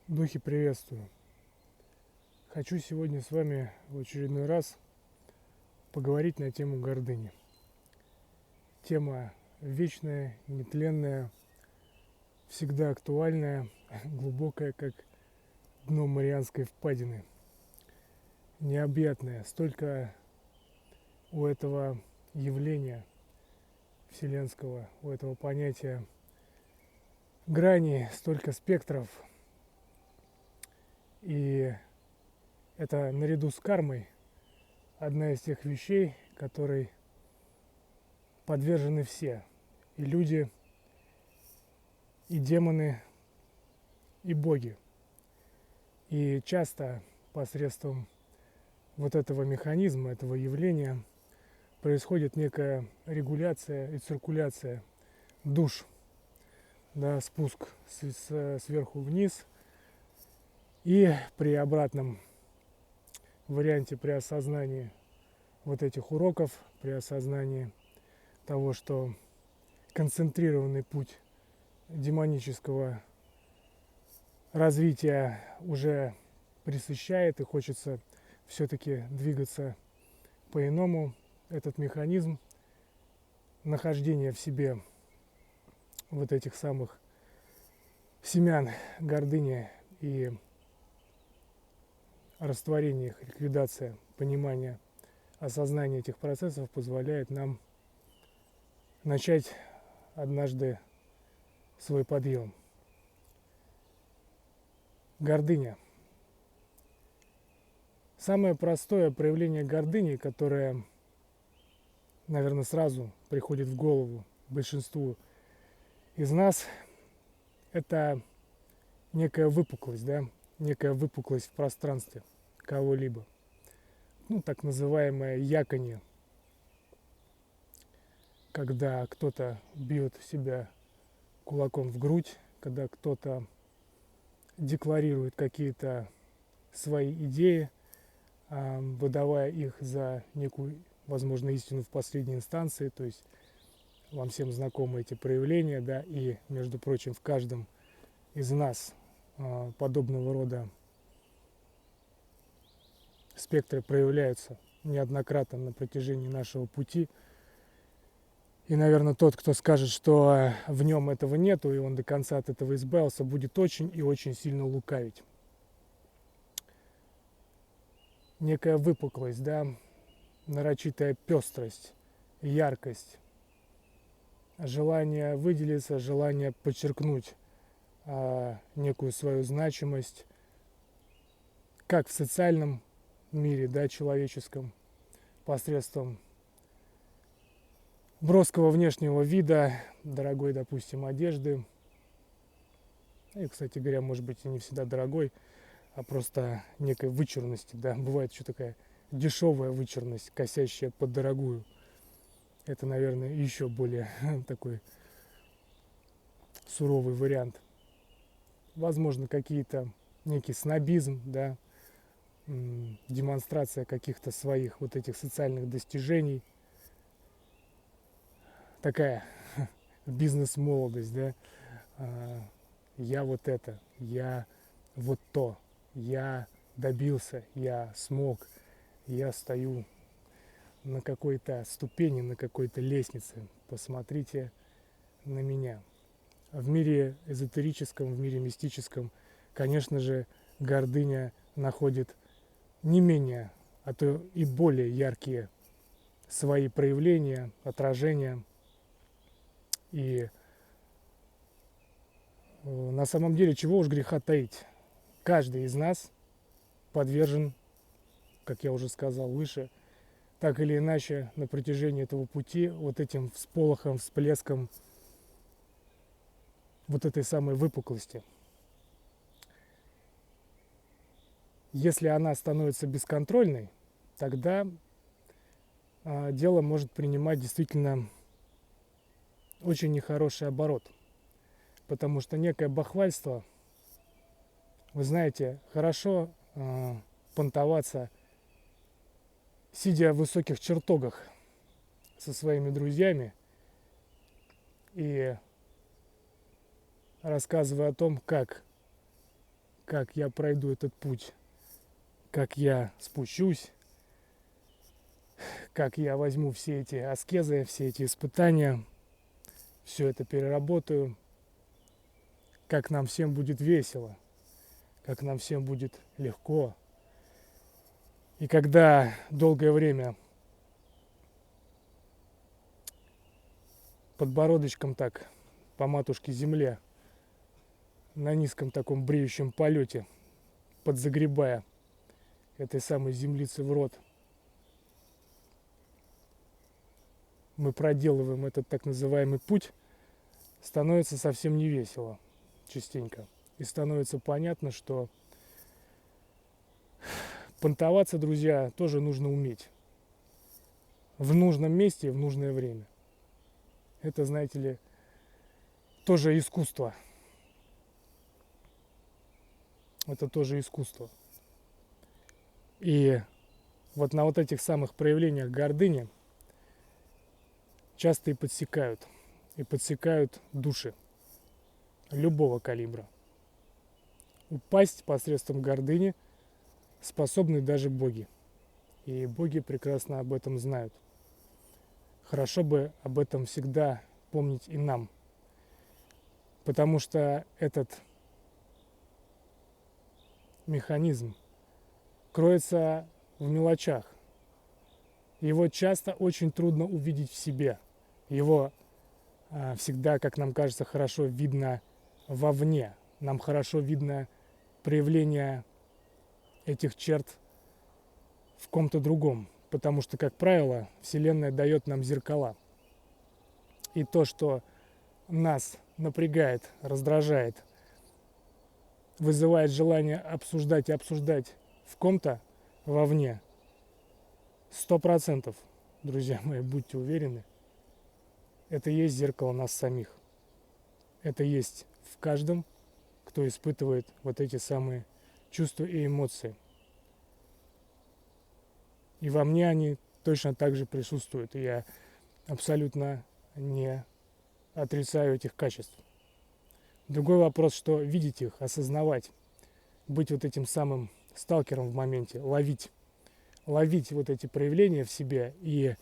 Духи, приветствую! Хочу сегодня с вами в очередной раз поговорить на тему гордыни. Тема вечная, нетленная, всегда актуальная, глубокая, как дно Марианской впадины. Необъятная. Столько у этого явления вселенского, у этого понятия граней, столько спектров. И это наряду с кармой одна из тех вещей, которой подвержены все. И люди, и демоны, и боги. И часто посредством вот этого механизма, этого явления происходит некая регуляция и циркуляция душ, да, спуск сверху вниз. И при обратном варианте, при осознании вот этих уроков, при осознании того, что концентрированный путь демонического развития уже пресыщает, и хочется все-таки двигаться по-иному, этот механизм нахождения в себе вот этих самых семян гордыни и растворение их, ликвидация, понимание, осознание этих процессов позволяет нам начать однажды свой подъем. Гордыня. Самое простое проявление гордыни, которое, наверное, сразу приходит в голову большинству из нас, это некая выпуклость, да, некая выпуклость в пространстве кого-либо. Так называемое яконье, когда кто-то бьет себя кулаком в грудь, когда кто-то декларирует какие-то свои идеи, выдавая их за некую, возможно, истину в последней инстанции. То есть вам всем знакомы эти проявления, да, и, между прочим, в каждом из нас подобного рода спектры проявляются неоднократно на протяжении нашего пути. И, наверное, тот, кто скажет, что в нем этого нету, и он до конца от этого избавился, будет очень и очень сильно лукавить. Некая выпуклость, да, нарочитая пестрость, яркость, желание выделиться, желание подчеркнуть некую свою значимость, как в социальном мире, да, человеческом, посредством броского внешнего вида, дорогой, допустим, одежды. И, кстати говоря, может быть, и не всегда дорогой, а просто некой вычурности, да. Бывает еще такая дешевая вычурность, косящая под дорогую. Это, наверное, еще более такой суровый вариант. Возможно, какие-то некий снобизм, да, демонстрация каких-то своих вот этих социальных достижений. Такая бизнес-молодость, да. Я вот это, я вот то, я добился, я смог, я стою на какой-то ступени, на какой-то лестнице. Посмотрите на меня. В мире эзотерическом, в мире мистическом, конечно же, гордыня находит не менее, а то и более яркие свои проявления, отражения. И на самом деле, чего уж греха таить, каждый из нас подвержен, как я уже сказал выше, так или иначе на протяжении этого пути вот этим всполохом, всплеском вот этой самой выпуклости. Если она становится бесконтрольной, тогда дело может принимать действительно очень нехороший оборот. Потому что некое бахвальство, вы знаете, хорошо понтоваться, сидя в высоких чертогах со своими друзьями и рассказывая о том, как как я пройду этот путь, как я спущусь, как я возьму все эти аскезы, все эти испытания, все это переработаю, как нам всем будет весело, как нам всем будет легко. И когда долгое время подбородочком так по матушке земле на низком таком бреющем полете, подзагребая этой самой землицы в рот, мы проделываем этот так называемый путь, становится совсем не весело частенько. И становится понятно, что понтоваться, друзья, тоже нужно уметь. В нужном месте и в нужное время. Это, знаете ли, тоже искусство. Это тоже искусство. И вот на вот этих самых проявлениях гордыни часто и подсекают души любого калибра. Упасть посредством гордыни способны даже боги. И боги прекрасно об этом знают. Хорошо бы об этом всегда помнить и нам. Потому что этот механизм кроется в мелочах. Его часто очень трудно увидеть в себе. Его всегда, как нам кажется, хорошо видно вовне. Нам хорошо видно проявление этих черт в ком-то другом. Потому что, как правило, Вселенная дает нам зеркала. И то, что нас напрягает, раздражает, вызывает желание обсуждать и обсуждать в ком-то вовне, 100%, друзья мои, будьте уверены, это и есть зеркало нас самих. Это есть в каждом, кто испытывает вот эти самые чувства и эмоции. И во мне они точно так же присутствуют. И я абсолютно не отрицаю этих качеств. Другой вопрос, что видеть их, осознавать, быть вот этим самым сталкером в моменте, ловить вот эти проявления в себе и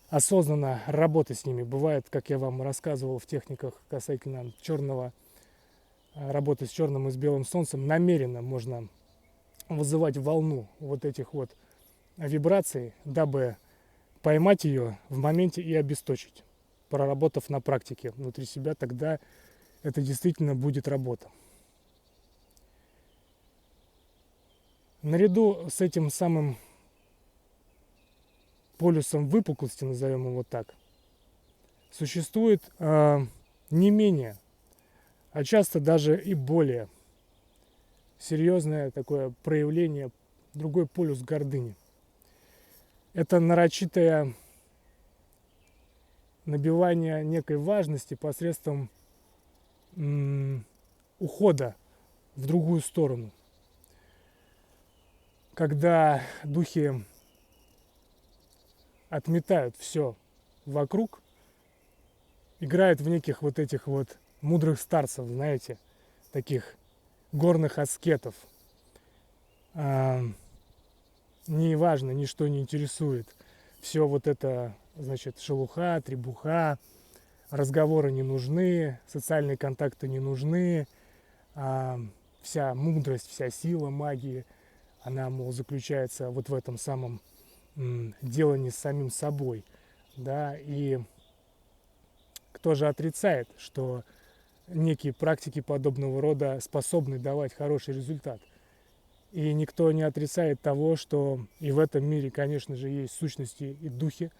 осознанно работать с ними. Бывает, как я вам рассказывал в техниках касательно работы с черным и с белым солнцем, намеренно можно вызывать волну вот этих вот вибраций, дабы поймать ее в моменте и обесточить, проработав на практике внутри себя, тогда это действительно будет работа. Наряду с этим самым полюсом выпуклости, назовем его так, существует не менее, а часто даже и более серьезное такое проявление, другой полюс гордыни. Это нарочитое набивание некой важности посредством ухода в другую сторону. Когда духи отметают все вокруг, играют в неких вот этих вот мудрых старцев, знаете, таких горных аскетов. Не важно, ничто не интересует. Все вот это, значит, шелуха, требуха, разговоры не нужны, социальные контакты не нужны, вся мудрость, вся сила магии, она, мол, заключается вот в этом самом делании с самим собой, да, и кто же отрицает, что некие практики подобного рода способны давать хороший результат? И никто не отрицает того, что и в этом мире, конечно же, есть сущности и духи,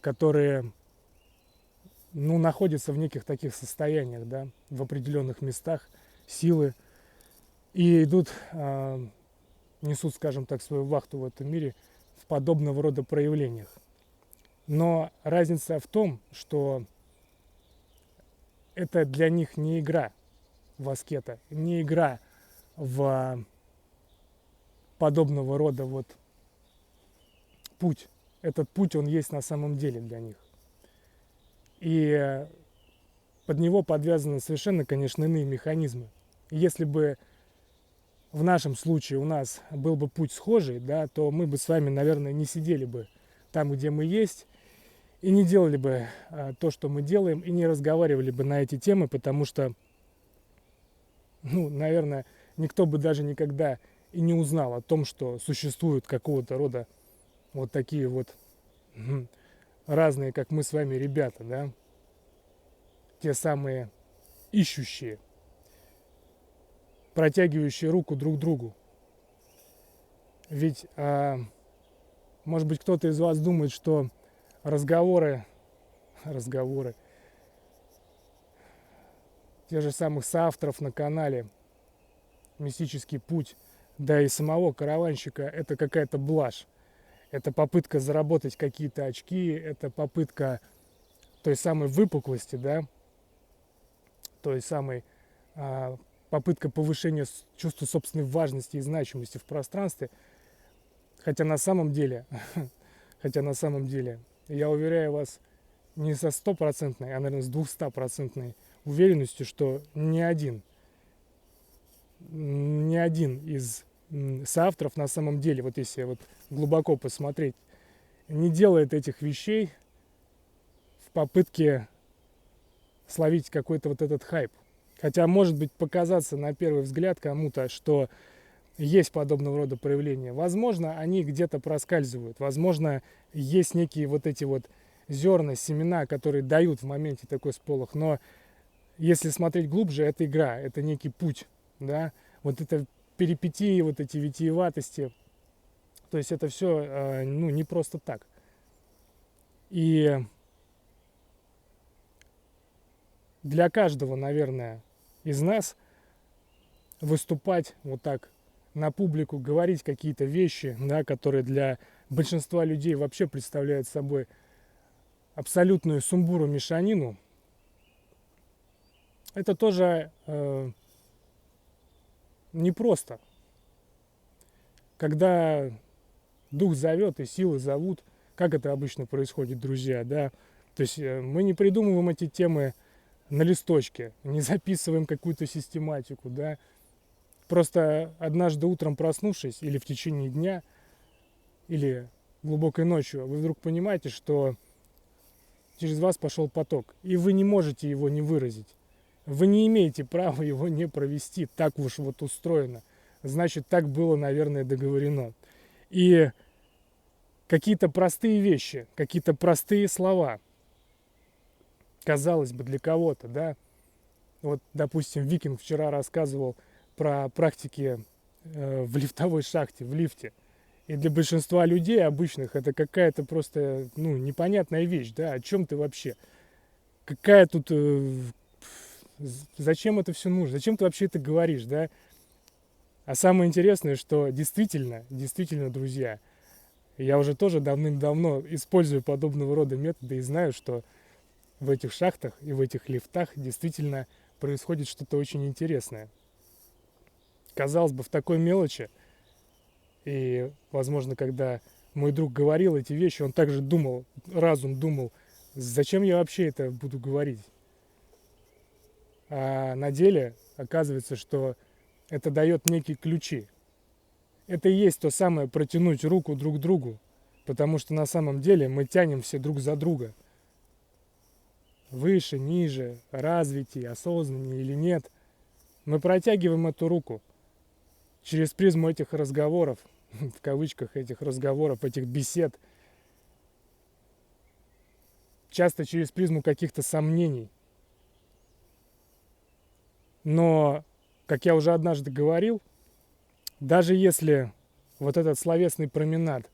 которые, находятся в неких таких состояниях, да, в определенных местах, силы, и идут, несут, скажем так, свою вахту в этом мире в подобного рода проявлениях. Но разница в том, что это для них не игра в аскета, не игра в подобного рода вот путь. Этот путь, он есть на самом деле для них. И под него подвязаны совершенно, конечно, иные механизмы. Если бы в нашем случае у нас был бы путь схожий, да, то мы бы с вами, наверное, не сидели бы там, где мы есть, и не делали бы то, что мы делаем, и не разговаривали бы на эти темы, потому что, ну, наверное, никто бы даже никогда и не узнал о том, что существуют какого-то рода вот такие вот разные, как мы с вами, ребята, да, те самые ищущие, протягивающие руку друг другу. Ведь, может быть, кто-то из вас думает, что разговоры тех же самых соавторов на канале «Мистический путь», да и самого караванщика, это какая-то блажь. Это попытка заработать какие-то очки, это попытка той самой выпуклости, да, той самой попытка повышения чувства собственной важности и значимости в пространстве. Хотя на самом деле, я уверяю вас, не со 100%, а, наверное, с 200% уверенностью, что ни один из соавторов на самом деле, вот если вот глубоко посмотреть, не делает этих вещей в попытке словить какой-то вот этот хайп. Хотя может быть показаться на первый взгляд кому-то, что есть подобного рода проявления. Возможно, они где-то проскальзывают. Возможно, есть некие вот эти вот зерна, семена, которые дают в моменте такой сполох. Но если смотреть глубже, это игра, это некий путь, да. Вот это перипетии, вот эти витиеватости. То есть это все, ну, не просто так. И для каждого, наверное, из нас выступать вот так на публику, говорить какие-то вещи, да, которые для большинства людей вообще представляют собой абсолютную сумбуру, мешанину, это тоже непросто. Когда дух зовет и силы зовут, как это обычно происходит, друзья, да, то есть мы не придумываем эти темы на листочке, не записываем какую-то систематику, да, просто однажды утром проснувшись или в течение дня, или глубокой ночью, вы вдруг понимаете, что через вас пошел поток, и вы не можете его не выразить. Вы не имеете права его не провести, так уж вот устроено. Значит, так было, наверное, договорено. И какие-то простые вещи, какие-то простые слова, казалось бы, для кого-то, да. Вот, допустим, Викинг вчера рассказывал про практики в лифтовой шахте, в лифте. И для большинства людей обычных это какая-то просто, ну, непонятная вещь, да, о чем ты вообще? Какая тут... зачем это все нужно? Зачем ты вообще это говоришь, да? А самое интересное, что действительно, друзья, я уже тоже давным-давно использую подобного рода методы и знаю, что в этих шахтах и в этих лифтах действительно происходит что-то очень интересное. Казалось бы, в такой мелочи, и, возможно, когда мой друг говорил эти вещи, он также думал, разум думал, зачем я вообще это буду говорить? А на деле оказывается, что это дает некие ключи. Это и есть то самое протянуть руку друг к другу, потому что на самом деле мы тянем все друг за друга. Выше, ниже, развитие, осознаннее или нет, мы протягиваем эту руку через призму этих разговоров, в кавычках этих разговоров, этих бесед, часто через призму каких-то сомнений. Но, как я уже однажды говорил, даже если вот этот словесный променад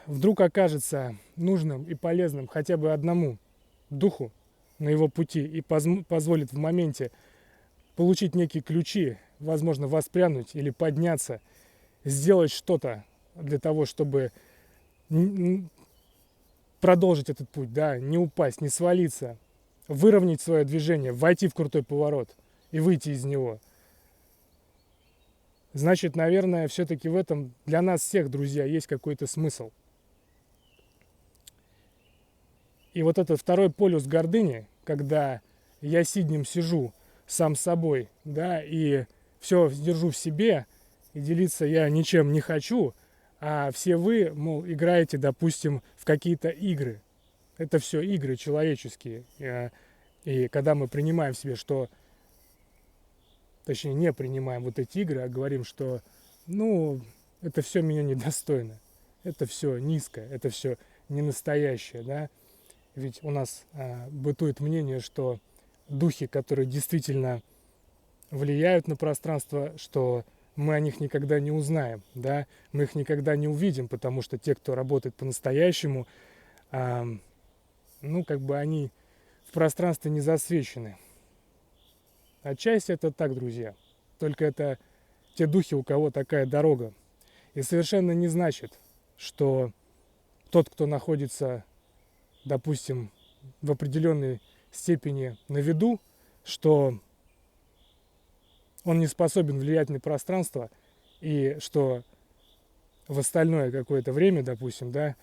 вдруг окажется нужным и полезным хотя бы одному духу на его пути и позволит в моменте получить некие ключи, возможно, воспрянуть или подняться, сделать что-то для того, чтобы продолжить этот путь, да, не упасть, не свалиться, выровнять свое движение, войти в крутой поворот и выйти из него. Значит, наверное, все-таки в этом для нас всех, друзья, есть какой-то смысл. И вот этот второй полюс гордыни, когда я сиднем сижу сам с собой, да, и все держу в себе, и делиться я ничем не хочу, а все вы, мол, играете, допустим, в какие-то игры. Это все игры человеческие. И когда мы принимаем в себе, что, точнее, не принимаем вот эти игры, а говорим, что, ну, это все меня недостойно, это все низко, это все не настоящее, да. Ведь у нас бытует мнение, что духи, которые действительно влияют на пространство, что мы о них никогда не узнаем, да, мы их никогда не увидим, потому что те, кто работает по-настоящему, ну, как бы они в пространстве не засвечены. Отчасти это так, друзья. Только это те духи, у кого такая дорога. И совершенно не значит, что тот, кто находится, допустим, в определенной степени на виду, что он не способен влиять на пространство, и что в остальное какое-то время, допустим, да,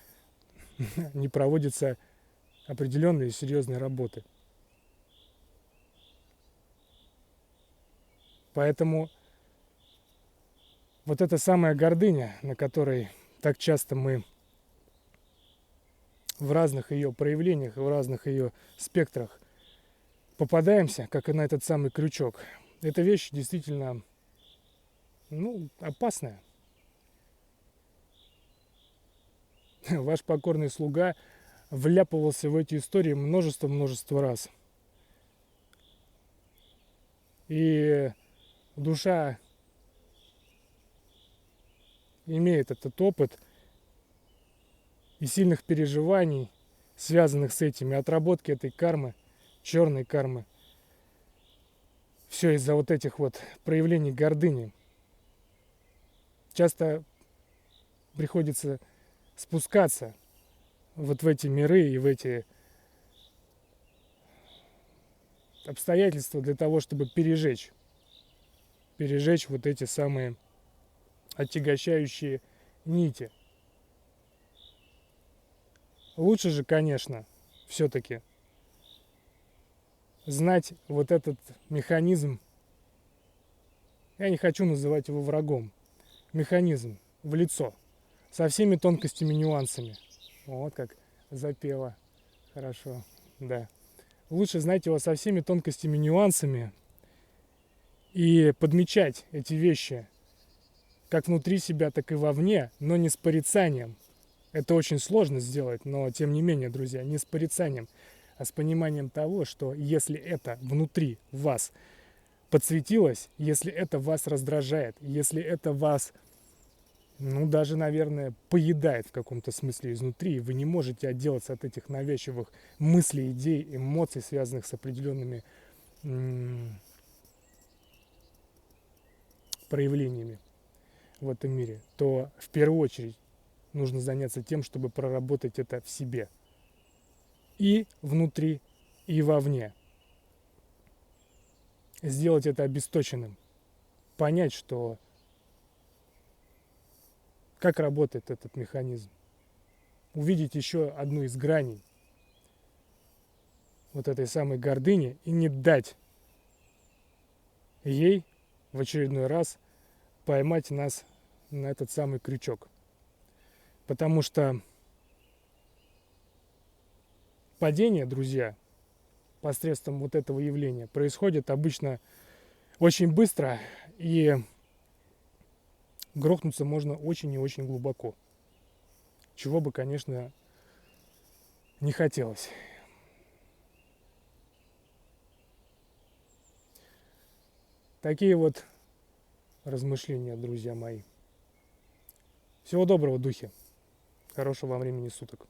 не проводятся определенные серьезные работы. Поэтому вот эта самая гордыня, на которой так часто мы в разных ее проявлениях, в разных ее спектрах попадаемся, как и на этот самый крючок, эта вещь действительно, ну, опасная. Ваш покорный слуга вляпывался в эти истории множество раз. И душа имеет этот опыт и сильных переживаний, связанных с этим, и отработки этой кармы, черной кармы. Все из-за вот этих вот проявлений гордыни. Часто приходится спускаться вот в эти миры и в эти обстоятельства для того, чтобы пережечь вот эти самые отягощающие нити. Лучше же, конечно, все-таки знать вот этот механизм. Я не хочу называть его врагом. Механизм в лицо, со всеми тонкостями, нюансами. Вот как запела. Хорошо, да. Лучше знать его со всеми тонкостями, нюансами и подмечать эти вещи как внутри себя, так и вовне, но не с порицанием. Это очень сложно сделать, но тем не менее, друзья, не с порицанием, а с пониманием того, что если это внутри вас подсветилось, если это вас раздражает, если это вас, ну, даже, наверное, поедает в каком-то смысле изнутри, и вы не можете отделаться от этих навязчивых мыслей, идей, эмоций, связанных с определенными проявлениями в этом мире, то в первую очередь нужно заняться тем, чтобы проработать это в себе. И внутри, и вовне. Сделать это обесточенным. Понять, что как работает этот механизм. Увидеть еще одну из граней вот этой самой гордыни и не дать ей в очередной раз поймать нас на этот самый крючок. Потому что падение, друзья, посредством вот этого явления происходит обычно очень быстро, и грохнуться можно очень и очень глубоко. Чего бы, конечно, не хотелось. Такие вот размышления, друзья мои. Всего доброго, духи. Хорошего вам времени суток.